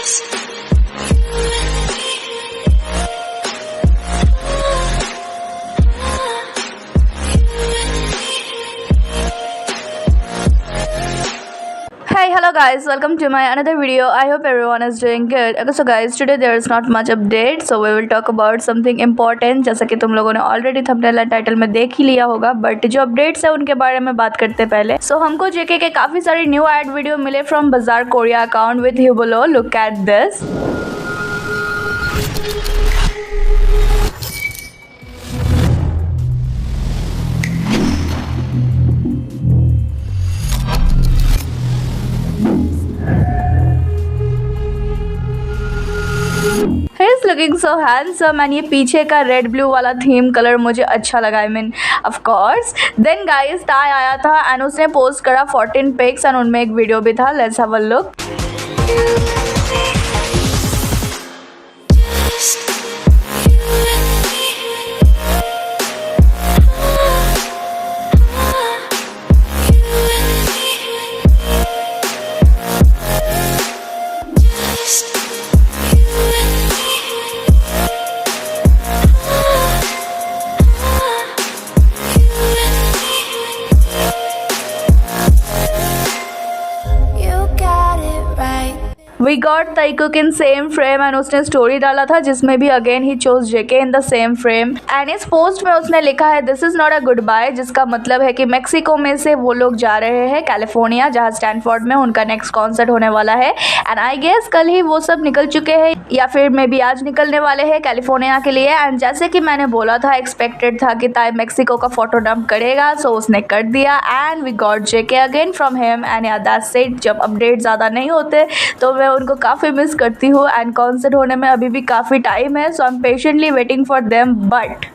Hi, hello guys, welcome to my another video. I hope everyone is doing good. Okay, so guys, today there is not much update, so we will talk about something important. जैसा कि तुम लोगों ने already thumbnail and title में देख ही लिया होगा, but जो अपडेट्स है उनके बारे में बात करते पहले। सो हमको जेके के काफी सारे न्यू एड वीडियो मिले from Bazaar Korea account with Hublot. Look at this. He's looking so handsome and ये पीछे का रेड ब्लू वाला थीम कलर मुझे अच्छा लगा। I mean, of course. Then guys, ताई आया था एंड उसने पोस्ट करा 14 पिक्स एंड उनमें एक वीडियो भी था। Let's have a look. We got Taekook in same frame and उसने स्टोरी डाला था जिसमें भी अगेन ही chose JK in the same frame and इस पोस्ट में उसने लिखा है this is not a goodbye, जिसका मतलब है कि मेक्सिको में से वो लोग जा रहे हैं कैलिफोर्निया, जहाँ स्टैनफोर्ड में उनका नेक्स्ट कॉन्सर्ट होने वाला है। एंड आई गेस कल ही वो सब निकल चुके हैं या फिर मे बी आज निकलने वाले हैं कैलिफोर्निया के लिए। एंड जैसे कि मैंने बोला था, एक्सपेक्टेड था कि ताई मेक्सिको का फोटो डंप करेगा, सो उसने कर दिया and we got JK again from him. And yeah that's it. जब अपडेट ज़्यादा नहीं होते तो मैं उनको काफ़ी मिस करती हूँ एंड कॉन्सर्ट होने में अभी भी काफ़ी टाइम है, so I am patiently waiting for them. But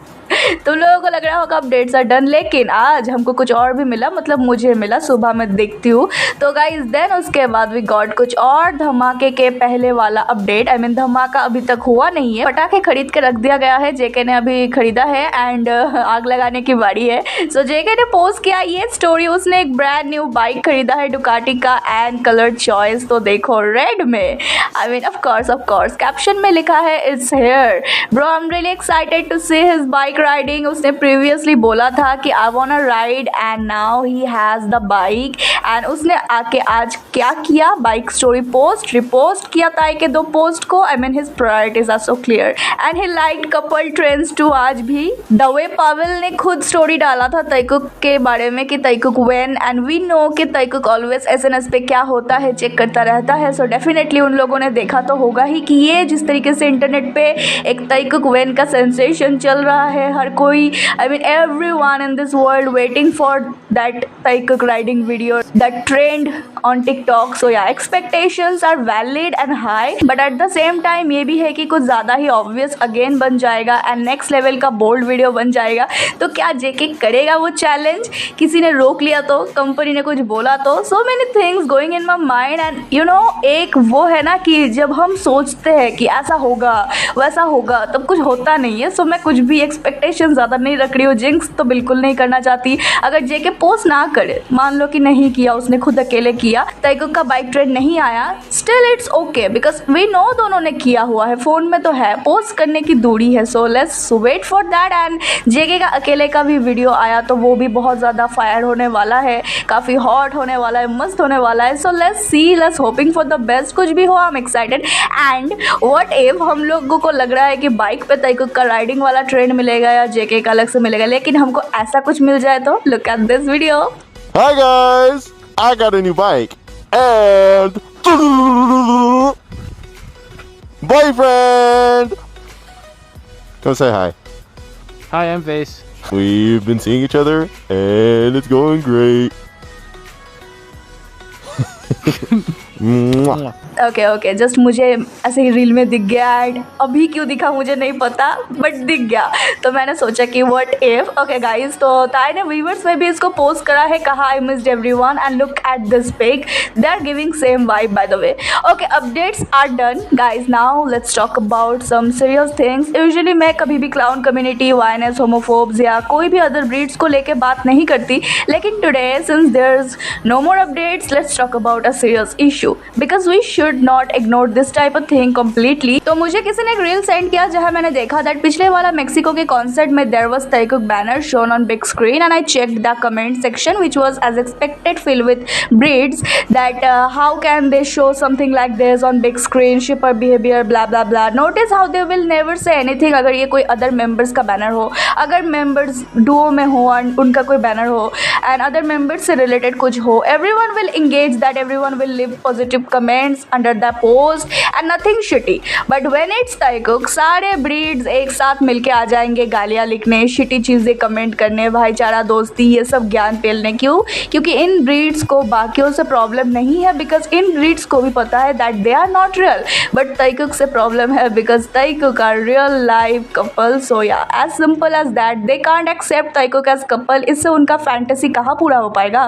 तुम लोगों को लग रहा होगा अपडेट्स आर डन, लेकिन आज हमको कुछ और भी मिला, मतलब मुझे मिला, सुबह मैं देखती हूँ। तो गाइज देन उसके बाद वी गॉट कुछ और धमाके के पहले वाला अपडेट। आई मीन धमाका अभी तक हुआ नहीं है, पटाखे खरीद के रख दिया गया है, जेके ने अभी खरीदा है एंड आग लगाने की बारी है। सो जेके ने पोस्ट किया ये स्टोरी, उसने एक ब्रांड न्यू बाइक खरीदा है डुकाटी का एंड कलर चॉइस तो देखो रेड में। I mean of course caption में लिखा है it's here bro, I am really excited to see his bike riding. उसने प्रीवियसली बोला था कि I want to ride and now he has the bike and उसने आके आज क्या किया, बाइक स्टोरी पोस्ट रिपोस्ट किया ताई के 2 पोस्ट को। I mean his priorities are so clear and he liked couple trends too. आज भी द वे पावेल ने खुद स्टोरी डाला था ताईकुक के बारे में कि ताईकुक वेन, एंड वी नो कि ताईकुक ऑलवेज एसएनएस पे क्या होता है चेक करता रहता है। सो डेफिनेटली उन लोगों ने देखा तो होगा ही कि ये जिस तरीके से इंटरनेट पे एक ताईकुक वेन का सेंसेशन चल रहा है, हर कोई, I mean everyone in this world waiting for that Taekook riding video that trend on TikTok. So yeah, expectations are valid and high, but at the same time ये भी है कि कुछ ज़्यादा ही obvious again बन जाएगा and next level का bold video बन जाएगा। तो क्या जेके करेगा वो चैलेंज? किसी ने रोक लिया तो, कंपनी ने कुछ बोला तो, so many things going in my mind and you know एक वो है ना कि जब हम सोचते हैं कि ऐसा होगा वैसा होगा तब कुछ होता नहीं है। सो मैं कुछ भी एक्सपेक्टेशन ज़्यादा नहीं रख रही हूँ, जिंक्स तो बिल्कुल नहीं करना चाहती। अगर जेके पोस्ट ना करे, मान लो कि नहीं किया, उसने खुद अकेले किया, ताईकुक का बाइक ट्रेंड नहीं आया, still it's okay because we know दोनों ने किया हुआ है, फोन में तो है, पोस्ट करने की दूरी है। So let's wait for that. And JK का अकेले का भी वीडियो आया तो वो भी बहुत ज़्यादा फायर होने वाला है, काफ़ी हॉट होने वाला है, मस्त होने वाला है। So let's see, let's hoping for the best. कुछ भी हो, I am excited. And what if हम लोगों को लग रहा है कि बाइक पे ताईकुक का राइडिंग वाला ट्रेंड मिलेगा या जेके का अलग से मिलेगा, लेकिन हमको ऐसा कुछ मिल जाए तो look at this video. Hi guys, I got a new bike and boyfriend. Come say hi. Hi, I'm Vase. We've been seeing each other and it's going great. Mwah. Okay just मुझे ऐसे ही reel में दिख गया add, अभी क्यों दिखा मुझे नहीं पता बट दिख गया, तो मैंने सोचा कि व्हाट इफ। ओके गाइस, तो ताई ने व्यूअर्स में भी इसको पोस्ट करा है, कहा I missed everyone and look at this pic, they are giving same vibe by the way. Okay, updates are done guys, now let's talk about some serious things. Usually मैं कभी भी clown community, वायनेस, होमोफोब्स या कोई भी other breeds को लेके बात नहीं करती, लेकिन today since there is no more updates, let's talk about a serious issue. Issue because we should not ignore this type of thing completely. तो मुझे किसी ने एक रील सेंड किया जहाँ मैंने देखा दैट पिछले वाला मेक्सिको के कॉन्सर्ट में there was Taekook banner shown on big screen and I checked the comment section which was as expected filled with breeds that how can they show something like this on big screen, shipper behavior, blah blah blah. Notice how they will never say anything अगर ये कोई other members का banner हो, अगर members duo में हो and उनका कोई बैनर हो and other members से related कुछ हो, everyone will engage that, everyone will leave positive comments under the post and nothing shitty. But when it's ताइकुक सारे breeds एक साथ मिलके आ जाएंगे गालियाँ लिखने, shitty चीज़ें कमेंट करने, भाईचारा दोस्ती ये सब ज्ञान पेलने। क्यों? क्योंकि इन ब्रीड्स को बाकियों से प्रॉब्लम नहीं है बिकॉज इन ब्रीड्स को भी पता है that they are not real, but Taekook से प्रॉब्लम है because Taekook are real life couple. So yeah as simple as that, they can't accept Taekook as couple. इससे उनका फैंटेसी कहाँ पूरा हो पाएगा?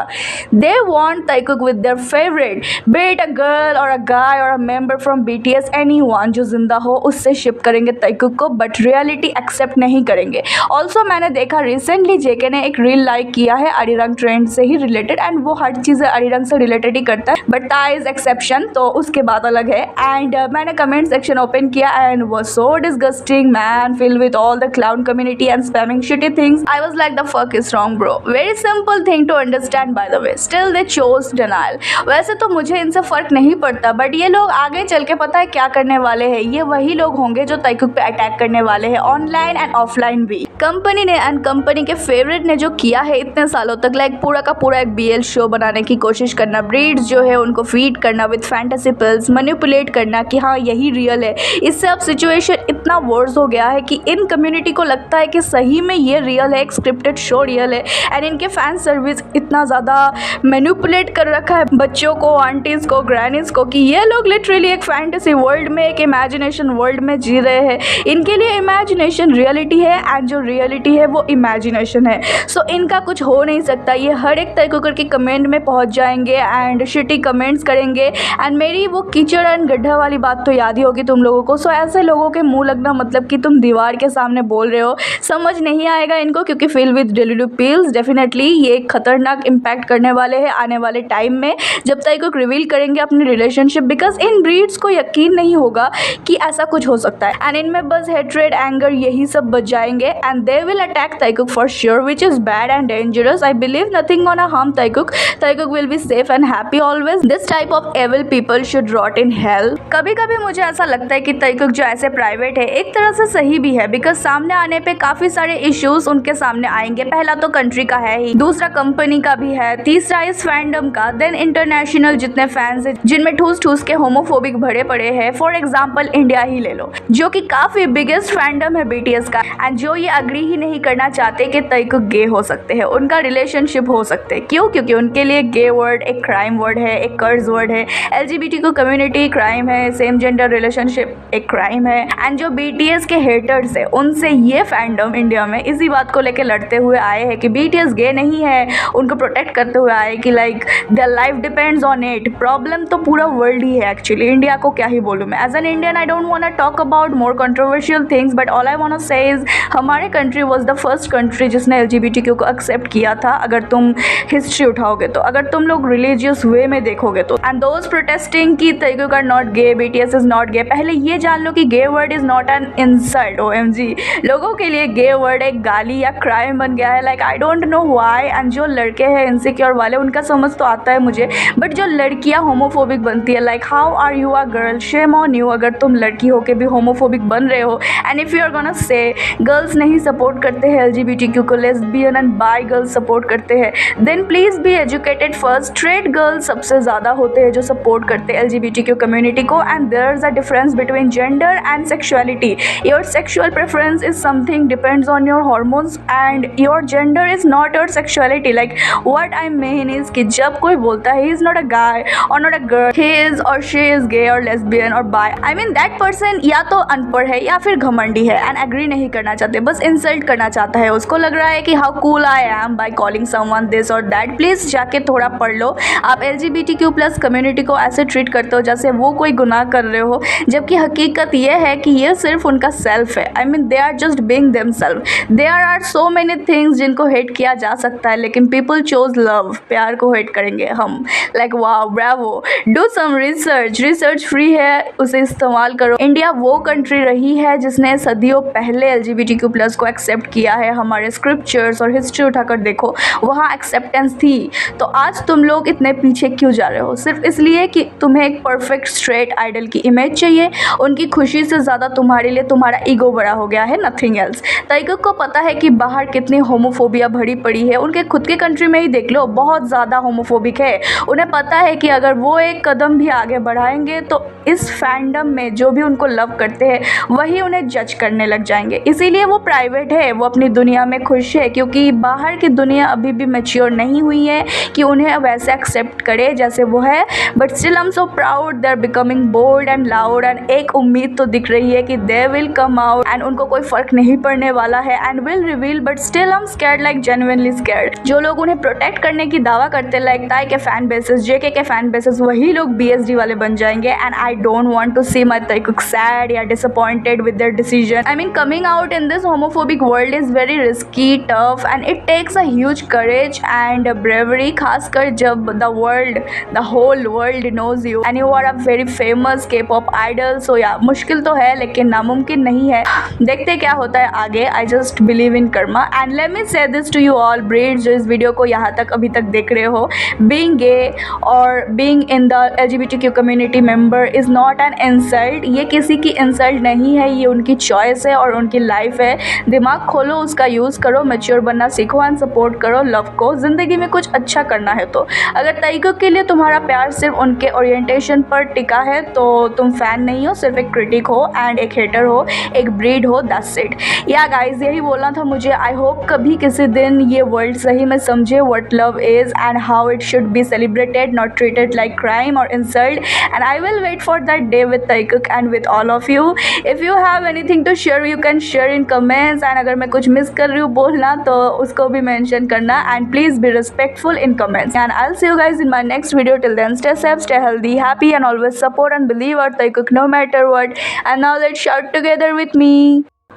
They want Taekook with their favourite, be it a girl और a guy और a member from BTS, anyone जो जिंदा हो उससे शिप करेंगे ताइकुक को, बट रियलिटी एक्सेप्ट नहीं करेंगे। ऑल्सो मैंने देखा रिसेंटली जेके ने एक रील लाइक किया है अरिरंग ट्रेंड से ही रिलेटेड एंड वो हर चीज़ अरिरंग से रिलेटेड ही करता है, बट ता इज एक्सेप्शन, तो उसके बाद अलग है। एंड मैंने कमेंट सेक्शन ओपन किया एंड वो so disgusting man, filled with all the clown community and spamming shitty things. I was like the fuck is wrong bro, very simple thing to understand by the way, still they chose denial. वैसे तो मुझे इनसे फर्क नहीं पड़ता, but ये लोग आगे चल के पता है क्या करने वाले हैं? ये वही लोग होंगे जो ताइकुक पे अटैक करने वाले हैं, ऑनलाइन एंड ऑफलाइन भी। कंपनी ने एंड कंपनी के फेवरेट ने जो किया है इतने सालों तक, लाइक पूरा का पूरा एक BL शो बनाने की कोशिश करना, ब्रीड्स जो है उनको फीड करना विद फैंटेसी पिल्स, मैनिपुलेट करना कि हाँ यही रियल है। इससे अब सिचुएशन इतना वर्स हो गया है कि इन कम्युनिटी को लगता है कि सही में ये रियल है, एक स्क्रिप्टेड शो रियल है, एंड इनके फैन सर्विस इतना ज़्यादा मैनिपुलेट कर रखा है बच्चों को, आंटीज़ को, ग्रैनीज़ को, कि ये लोग लिटरली एक फैंटेसी वर्ल्ड में, एक इमेजिनेशन वर्ल्ड में जी रहे हैं। इनके लिए इमेजिनेशन रियलिटी है एंड जो रियलिटी है वो इमेजिनेशन है। सो इनका कुछ हो नहीं सकता। ये हर एक ताइकुकर की कमेंट में पहुंच जाएंगे एंड शिटी कमेंट्स करेंगे एंड मेरी वो कीचड़ एंड गड्ढा वाली बात तो याद ही होगी तुम लोगों को। सो ऐसे लोगों के मुंह लगना मतलब कि तुम दीवार के सामने बोल रहे हो, समझ नहीं आएगा इनको, क्योंकि फिल विद डेल्यूटिव पिल्स डेफिनेटली ये खतरनाक इम्पैक्ट करने वाले हैं आने वाले टाइम में जब ताइकुक रिवील करेंगे अपनी रिलेशनशिप, बिकॉज इन ब्रीड्स को यकीन नहीं होगा कि ऐसा कुछ हो सकता है एंड इनमें बस हेट्रेड, एंगर यही सब बच जाएंगे and they will attack Taekook for sure, which is bad and dangerous. I believe nothing gonna harm Taekook. Taekook will be safe and happy always. This type of evil people should rot in hell. कभी कभी मुझे ऐसा लगता है कि ताइकुक जो ऐसे private है एक तरह से सही भी है, बिकॉज सामने आने पे काफी सारे इश्यूज उनके सामने आएंगे। पहला तो कंट्री का है ही, दूसरा कंपनी का भी है, तीसरा इस फैंडम का, देन इंटरनेशनल जितने फैंस है जिनमें ठूस ठूस के होमोफोबिक भरे पड़े हैं। फॉर एग्जाम्पल इंडिया ही ले लो जो कि काफी बिगेस्ट फैंडम है BTS का, एंड जो ये अग्री ही नहीं करना चाहते कि ताइकुक गे हो सकते हैं, उनका रिलेशनशिप हो सकते हैं। क्यों? क्योंकि उनके लिए गे वर्ड एक क्राइम वर्ड है, एक कर्ज वर्ड है, LGBT को कम्युनिटी क्राइम है, सेम जेंडर रिलेशनशिप एक क्राइम है। एंड जो BTS के हेटर्स है उनसे ये फैंडम इंडिया में इसी बात को लेकर लड़ते हुए आए हैं कि BTS गे नहीं है, उनको प्रोटेक्ट करते हुए आए कि like their life depends on it. Problem तो पूरा वर्ल्ड ही है एक्चुअली, इंडिया को क्या ही बोलूँ मैं। As an Indian I don't want to talk about more controversial things, but all I want to say is हमारे country was the first country जिसने LGBTQ को एक्सेप्ट किया था। अगर तुम हिस्ट्री उठाओगे तो, अगर तुम लोग रिलीजियस वे में देखोगे तो, एंड दोज प्रोटेस्टिंग की Taekook are not gay, BTS is not gay, पहले ये जान लो कि gay word is not an insult. OMG, लोगों के लिए गे वर्ड एक गाली या क्राइम बन गया है। Like I don't know why. And जो लड़के हैं इनसिक्योर वाले उनका समझ तो आता है मुझे, बट जो लड़कियां होमोफोबिक बनती है, like how are you a girl, shame on you अगर तुम लड़की होके भी होमोफोबिक बन रहे हो। And if you are gonna say girls नहीं सपोर्ट करते हैं LGBTQ को, lesbian and bi girls support करते हैं, then please be educated first. Straight girls सबसे ज़्यादा होते हैं जो सपोर्ट करते हैं LGBTQ कम्युनिटी को, and there is a difference between gender and sexuality. Your sexual preference is something depends on your hormones and your gender is not your sexuality. Like what I mean is कि जब कोई बोलता है he is not a guy और not a girl, he is और she is gay और lesbian और bi, I mean that person या तो अनपढ़ है या फिर घमंडी है एंड एग्री नहीं करना चाहते, बस इंसल्ट करना चाहता है। उसको लग रहा है कि how cool I am by calling someone this और दैट। प्लीज जाके थोड़ा पढ़ लो। आप LGBTQ+ कम्युनिटी को ऐसे ट्रीट करते हो जैसे वो कोई गुनाह कर रहे हो, जबकि हकीकत ये है कि ये सिर्फ उनका सेल्फ है। I mean they are just being themselves. There are so many things जिनको हेट किया जा सकता है, लेकिन पीपल चोज लव, प्यार को हेट करेंगे हम। Like wow, Bravo. हो, डू सम रिसर्च फ्री है, उसे इस्तेमाल करो। इंडिया वो कंट्री रही है जिसने सदियों पहले LGBTQ+ को एक्सेप्ट किया है। हमारे स्क्रिप्चर्स और हिस्ट्री उठाकर देखो, वहाँ एक्सेप्टेंस थी। तो आज तुम लोग इतने पीछे क्यों जा रहे हो? सिर्फ इसलिए कि तुम्हें एक परफेक्ट स्ट्रेट आइडल की इमेज चाहिए। उनकी खुशी से ज़्यादा तुम्हारे लिए तुम्हारा ईगो बड़ा हो गया है, नथिंग एल्स। ताइकुक को पता है कि बाहर कितनी होमोफोबिया भरी पड़ी है। उनके खुद के कंट्री में ही देख लो, बहुत ज़्यादा होमोफोबिक है। उन्हें पता है कि अगर वो एक कदम भी आगे बढ़ाएंगे तो इस फैंडम में जो भी उनको लव करते हैं वही उन्हें जज करने लग जाएंगे। इसीलिए वो प्राइवेट है, वो अपनी दुनिया में खुश है, क्योंकि बाहर की दुनिया अभी भी मैच्योर नहीं हुई है कि उन्हें वैसे एक्सेप्ट करे जैसे वो है। But still I am so proud, they are becoming bold and loud. And एक उम्मीद तो दिख रही है कि they will come out and उनको कोई फर्क नहीं पड़ने वाला है and will reveal. But still I am scared, like genuinely scared. जो लोग उन्हें प्रोटेक्ट करने की दावा करते हैं, लाइक ताई के फैन बेसेस, JK के फैन बेसेस, वही लोग BSD वाले बन जाएंगे। And I don't want to see my Taekook sad या disappointed with their decision. I mean coming out in this homophobic world is very risky, tough and it takes a huge courage and bravery, खासकर जब the whole world knows you and you are a very famous K-pop idol. So yeah मुश्किल तो है लेकिन नामुमकिन नहीं है। देखते क्या होता है आगे। I just believe in karma and let me say this to you all breeds जो इस वीडियो को यहाँ तक अभी तक देख रहे हो, बीइंग गे और being in the LGBTQ community member is not an insult. ये किसी की इंसल्ट नहीं है, ये उनकी चॉइस है और उनकी लाइफ है। दिमाग खोलो, उसका यूज़ करो, मैच्योर बनना सीखो एंड सपोर्ट करो लव को। ज़िंदगी में कुछ अच्छा करना है तो। अगर ताइकुक के लिए तुम्हारा प्यार सिर्फ उनके ओरिएंटेशन पर टिका है तो तुम फैन नहीं हो, सिर्फ एक क्रिटिक हो एंड एक हेटर हो, एक ब्रीड हो, दैट्स इट। या गाइज, यही बोलना था मुझे। आई होप कभी किसी दिन ये वर्ल्ड सही में समझे what love is and how it should be celebrated, not treated like crime और insult. And I will wait for that day with Taekook and with all of you. If you have anything to share you can share in comments. And अगर मैं कुछ miss कर रही हूँ बोलना तो उसको भी मेंशन करना and please be respectful in comments. And I will see you guys in my next video. Till then, stay safe, stay healthy, happy, and always support and believe our Taikuk no matter what. And now let's shout together with me.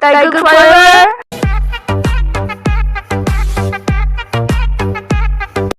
Taikuk forever!